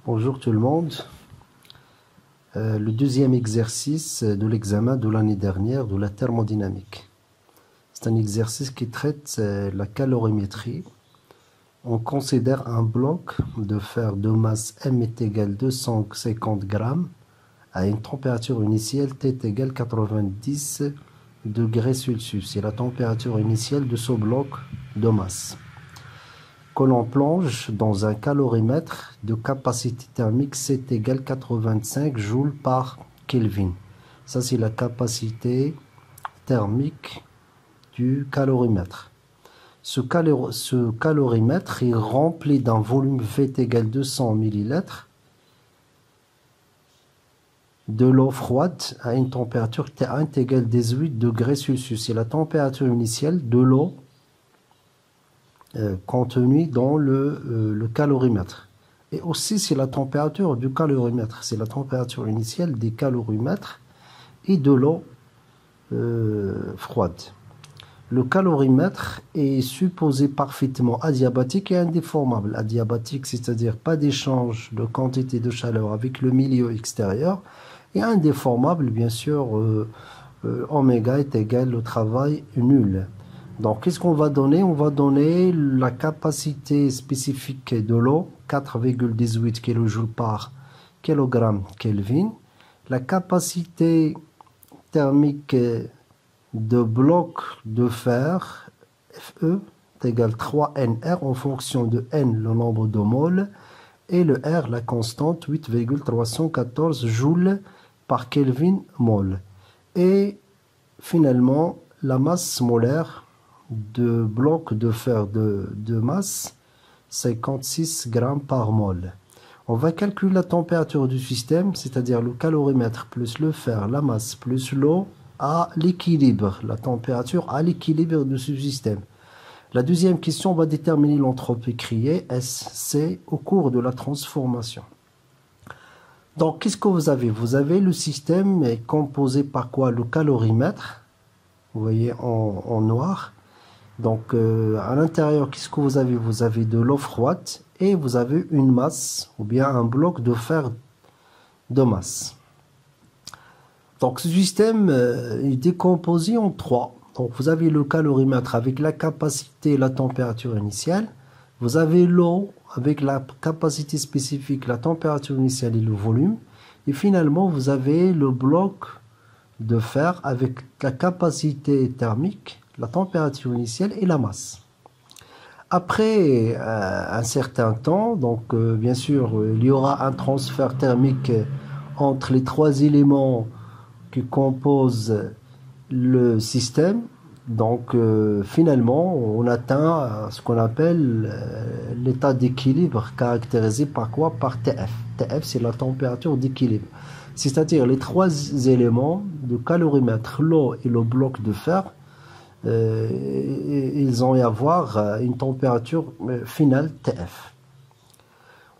Bonjour tout le monde. Le deuxième exercice de l'examen de l'année dernière de la thermodynamique. C'est un exercice qui traite la calorimétrie. On considère un bloc de fer de masse M est égal à 250 grammes à une température initiale T est égal à 90 degrés Celsius. C'est la température initiale de ce bloc de masse, que l'on plonge dans un calorimètre de capacité thermique C est égal à 85 joules par Kelvin. Ça, c'est la capacité thermique du calorimètre. Ce calorimètre est rempli d'un volume V est égal à 200 ml de l'eau froide à une température T1 est égale à 18 degrés Celsius. C'est la température initiale de l'eau contenue dans le calorimètre. Et aussi, c'est la température du calorimètre. C'est la température initiale des calorimètres et de l'eau froide. Le calorimètre est supposé parfaitement adiabatique et indéformable. Adiabatique, c'est-à-dire pas d'échange de quantité de chaleur avec le milieu extérieur. Et indéformable, bien sûr, oméga est égal au travail nul. Donc, qu'est-ce qu'on va donner? On va donner la capacité spécifique de l'eau, 4,18 kJ par kg Kelvin. La capacité thermique de bloc de fer, Fe, est égal à 3NR en fonction de N, le nombre de moles, et le R, la constante, 8,314 joules par Kelvin mol. Et finalement, la masse molaire de bloc de fer de masse, 56 grammes par mol. On va calculer la température du système, c'est-à-dire le calorimètre plus le fer, la masse plus l'eau à l'équilibre, la température à l'équilibre de ce système. La deuxième question, on va déterminer l'entropie créée, SC, au cours de la transformation. Donc, qu'est-ce que vous avez? Vous avez le système est composé par quoi? Le calorimètre, vous voyez en noir. Donc, à l'intérieur, qu'est-ce que vous avez? Vous avez de l'eau froide et vous avez une masse, ou bien un bloc de fer de masse. Donc, ce système est décomposé en trois. Donc, vous avez le calorimètre avec la capacité et la température initiale. Vous avez l'eau avec la capacité spécifique, la température initiale et le volume. Et finalement, vous avez le bloc de fer avec la capacité thermique, la température initiale et la masse. Après un certain temps, donc bien sûr, il y aura un transfert thermique entre les trois éléments qui composent le système. Donc finalement, on atteint ce qu'on appelle l'état d'équilibre caractérisé par quoi? Par TF. TF, c'est la température d'équilibre. C'est-à-dire les trois éléments, le calorimètre, l'eau et le bloc de fer, ils ont à avoir une température finale TF.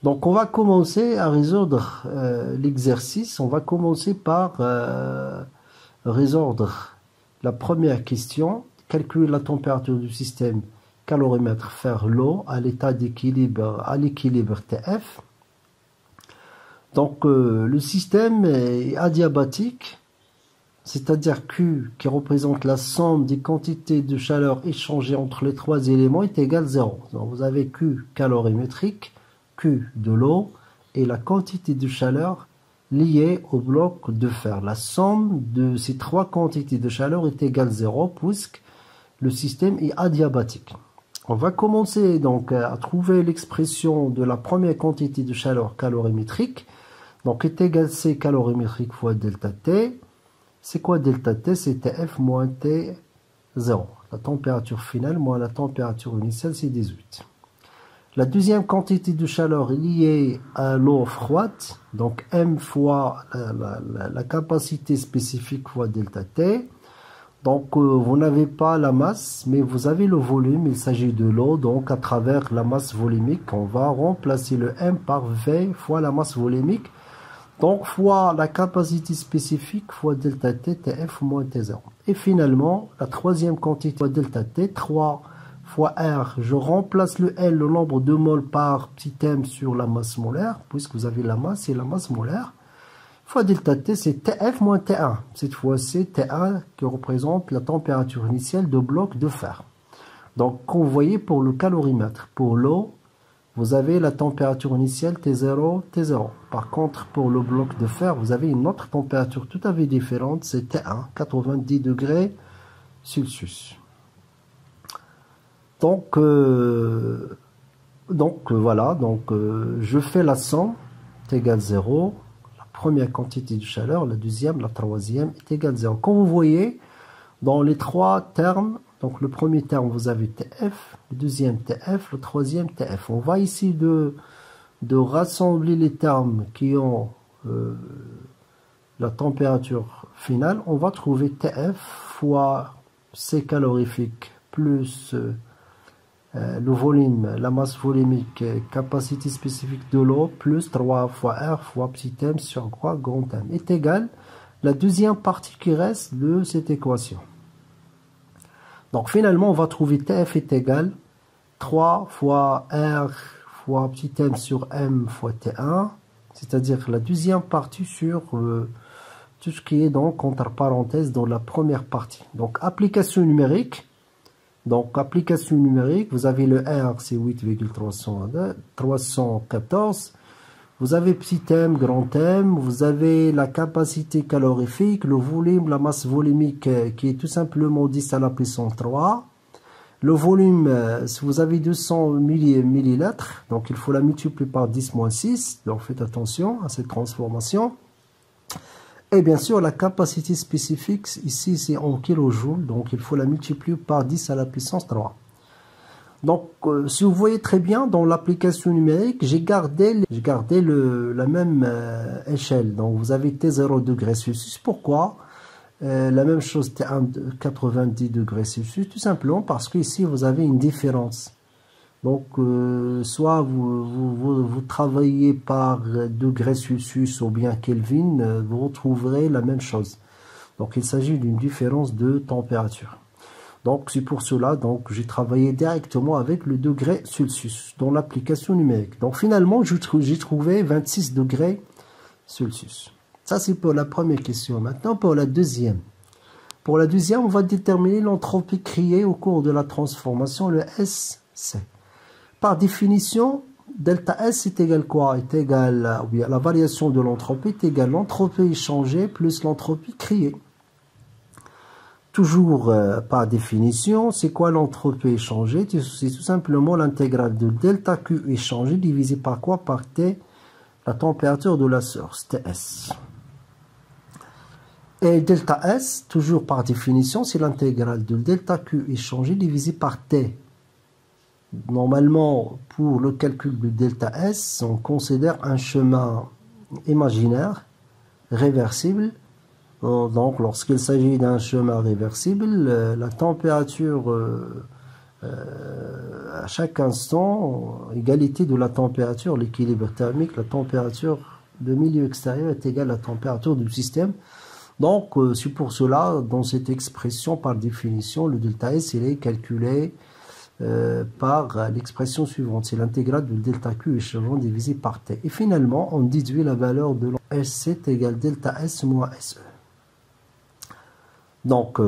Donc on va commencer à résoudre l'exercice. On va commencer par résoudre la première question, calculer la température du système calorimètre fer l'eau à l'état d'équilibre, à l'équilibre TF. Donc le système est adiabatique, c'est-à-dire Q qui représente la somme des quantités de chaleur échangées entre les trois éléments est égal à 0. Donc vous avez Q calorimétrique, Q de l'eau et la quantité de chaleur liée au bloc de fer. La somme de ces trois quantités de chaleur est égale à 0 puisque le système est adiabatique. On va commencer donc à trouver l'expression de la première quantité de chaleur calorimétrique. Donc est égal à C calorimétrique fois delta T. C'est quoi delta T? C'est TF moins T0. La température finale moins la température initiale, c'est 18. La deuxième quantité de chaleur est liée à l'eau froide, donc M fois la capacité spécifique fois delta T. Donc vous n'avez pas la masse, mais vous avez le volume, il s'agit de l'eau, donc à travers la masse volumique, on va remplacer le M par V fois la masse volumique, donc fois la capacité spécifique fois delta T, TF moins T0. Et finalement, la troisième quantité fois delta T, 3 fois R, je remplace le L, le nombre de moles par petit m sur la masse molaire, puisque vous avez la masse et la masse molaire, fois delta T, c'est TF moins T1. Cette fois, c'est T1 qui représente la température initiale de bloc de fer. Donc, comme vous voyez pour le calorimètre, pour l'eau, vous avez la température initiale T0, T0. Par contre, pour le bloc de fer, vous avez une autre température tout à fait différente, c'est T1, 90 degrés Celsius. Donc, voilà, je fais la somme, T égale 0, la première quantité de chaleur, la deuxième, la troisième est égale 0. Comme vous voyez, dans les trois termes, donc le premier terme, vous avez TF, le deuxième TF, le troisième TF. On va ici de rassembler les termes qui ont la température finale. On va trouver TF fois C calorifique plus le volume, la masse volumique, capacité spécifique de l'eau, plus 3 fois R fois petit m sur quoi grand M est égal la deuxième partie qui reste de cette équation. Donc finalement, on va trouver TF est égal 3 fois R fois petit m sur M fois T1, c'est-à-dire la deuxième partie sur tout ce qui est donc entre parenthèses dans la première partie. Donc application numérique. Donc, application numérique, vous avez le R, c'est 8,314. Vous avez petit m, grand M. Vous avez la capacité calorifique, le volume, la masse volumique qui est tout simplement 10 à la puissance 3. Le volume, si vous avez 200 millilitres, donc il faut la multiplier par 10 moins 6. Donc, faites attention à cette transformation. Et bien sûr, la capacité spécifique, ici, c'est en kilojoules, donc il faut la multiplier par 10 à la puissance 3. Donc, si vous voyez très bien, dans l'application numérique, j'ai gardé la même échelle. Donc, vous avez T0 degrés Celsius. Pourquoi la même chose, T1 90 degrés Celsius, tout simplement parce qu'ici, vous avez une différence. Donc, soit vous travaillez par degrés Celsius ou bien Kelvin, vous retrouverez la même chose. Donc, il s'agit d'une différence de température. Donc, c'est pour cela que j'ai travaillé directement avec le degré Celsius dans l'application numérique. Donc, finalement, j'ai trouvé 26 degrés Celsius. Ça, c'est pour la première question. Maintenant, pour la deuxième. Pour la deuxième, on va déterminer l'entropie créée au cours de la transformation, le SC. Par définition, delta S est égal quoi? Est égal, la variation de l'entropie est égale l'entropie échangée plus l'entropie créée. Toujours par définition, c'est quoi l'entropie échangée? C'est tout simplement l'intégrale de delta Q échangé divisé par quoi? Par T, la température de la source, TS. Et delta S, toujours par définition, c'est l'intégrale de delta Q échangé divisé par T. Normalement, pour le calcul de delta S, on considère un chemin imaginaire, réversible. Donc, lorsqu'il s'agit d'un chemin réversible, la température à chaque instant, égalité de la température, l'équilibre thermique, la température de milieu extérieur est égale à la température du système. Donc, c'est pour cela, dans cette expression, par définition, le delta S, il est calculé par l'expression suivante, c'est l'intégrale de delta Q échelon divisé par T. Et finalement, on déduit la valeur de SC est égale delta S moins SE. Donc,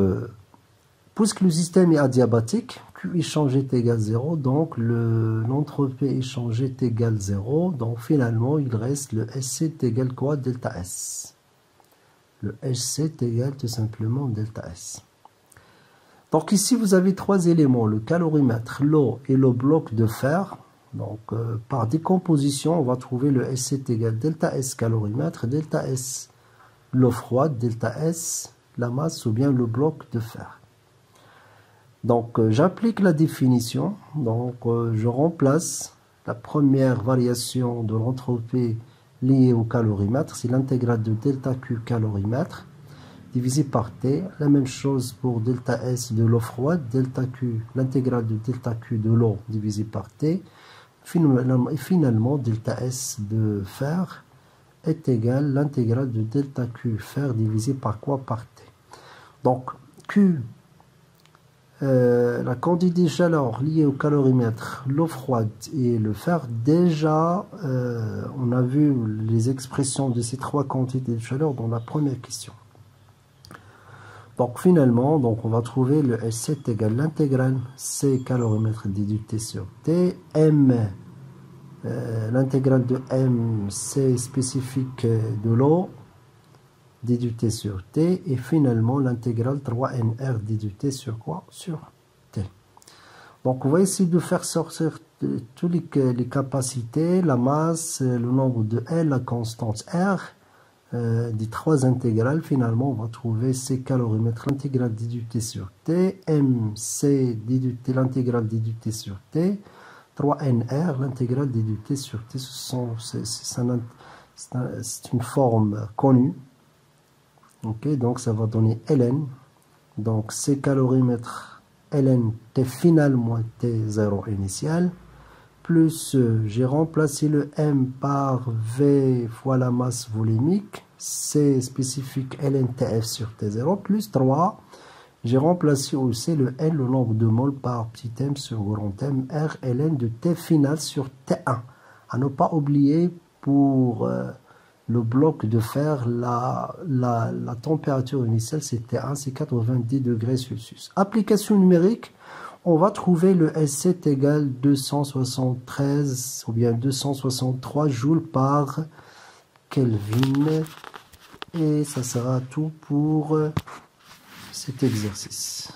puisque le système est adiabatique, Q échangé est égal 0, donc l'entropie échangée est égal 0. Donc, finalement, il reste le SC est égal quoi? Delta S. Le SC est égal tout simplement delta S. Donc ici, vous avez trois éléments, le calorimètre, l'eau et le bloc de fer. Donc, par décomposition, on va trouver le SC est égal delta S calorimètre, delta S l'eau froide, delta S la masse ou bien le bloc de fer. Donc, j'applique la définition. Donc, je remplace la première variation de l'entropie liée au calorimètre. C'est l'intégrale de delta Q calorimètre divisé par T. La même chose pour delta S de l'eau froide, delta Q, l'intégrale de delta Q de l'eau divisé par T. Et finalement, delta S de fer est égal à l'intégrale de delta Q fer divisé par quoi? Par T. Donc, Q la quantité de chaleur liée au calorimètre, l'eau froide et le fer, déjà, on a vu les expressions de ces trois quantités de chaleur dans la première question. Donc finalement, donc on va trouver le S7 égale l'intégrale C calorimètre déduit T sur T, M, l'intégrale de M, C spécifique de l'eau, déduit T sur T, et finalement l'intégrale 3NR déduit T sur quoi? Sur T. Donc on va essayer de faire sortir toutes les capacités, la masse, le nombre de L, la constante R, des trois intégrales. Finalement on va trouver C calorimètre, l'intégrale déduit T sur T, M, C déduit T, l'intégrale déduit T sur T, 3NR, l'intégrale déduit T sur T. C'est une forme connue. Ok, donc ça va donner ln, donc C calorimètre ln T final moins T0 initial, plus j'ai remplacé le M par V fois la masse volumique, C spécifique ln TF sur T0, plus 3, j'ai remplacé aussi le N, le nombre de moles par petit m sur grand M, R ln de T final sur T1. À ne pas oublier pour le bloc de fer, la température initiale c'était 1, c'est 90 degrés Celsius. Application numérique, on va trouver le S7 égale 273 ou bien 263 joules par Kelvin. Et ça sera tout pour cet exercice.